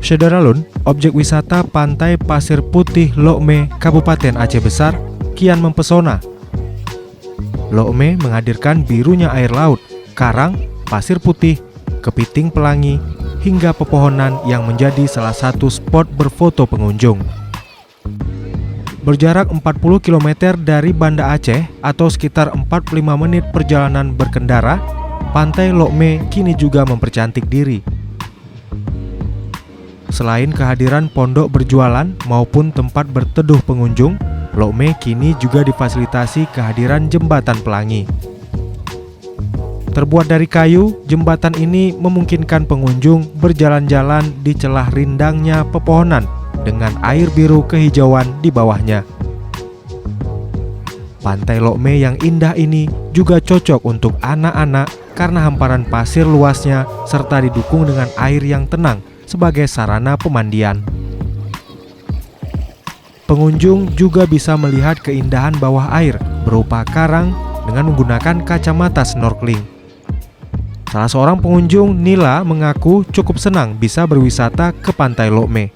Sederalun, objek wisata Pantai Pasir Putih Lokme, Kabupaten Aceh Besar, kian mempesona. Lokme menghadirkan birunya air laut, karang, pasir putih, kepiting pelangi, hingga pepohonan yang menjadi salah satu spot berfoto pengunjung. Berjarak 40 km dari Banda Aceh atau sekitar 45 menit perjalanan berkendara, Pantai Lokme kini juga mempercantik diri. Selain kehadiran pondok berjualan maupun tempat berteduh pengunjung, Lokme kini juga difasilitasi kehadiran jembatan pelangi. Terbuat dari kayu, jembatan ini memungkinkan pengunjung berjalan-jalan di celah rindangnya pepohonan dengan air biru kehijauan di bawahnya. Pantai Lokme yang indah ini juga cocok untuk anak-anak karena hamparan pasir luasnya serta didukung dengan air yang tenang sebagai sarana pemandian. Pengunjung juga bisa melihat keindahan bawah air berupa karang dengan menggunakan kacamata snorkeling. Salah seorang pengunjung, Nila, mengaku cukup senang bisa berwisata ke Pantai Lokme.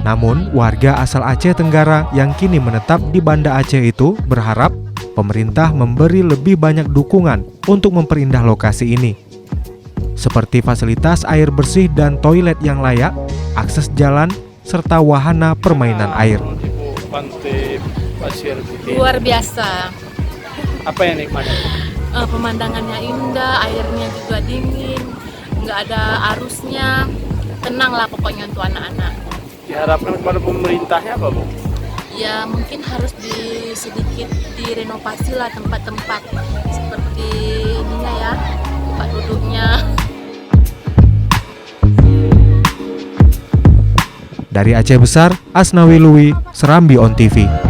Namun, warga asal Aceh Tenggara yang kini menetap di Banda Aceh itu berharap pemerintah memberi lebih banyak dukungan untuk memperindah lokasi ini, seperti fasilitas air bersih dan toilet yang layak, akses jalan, serta wahana permainan air. Pantai Pasir Putih Luar biasa. apa yang nikmatnya? Pemandangannya indah, airnya juga dingin, nggak ada arusnya, tenang lah pokoknya untuk anak-anak. Diharapkan kepada pemerintahnya apa, Bu? Ya mungkin harus sedikit direnovasi lah tempat-tempat seperti ininya ya, tempat duduknya. Dari Aceh Besar, Asnawi Lui, Serambi On TV.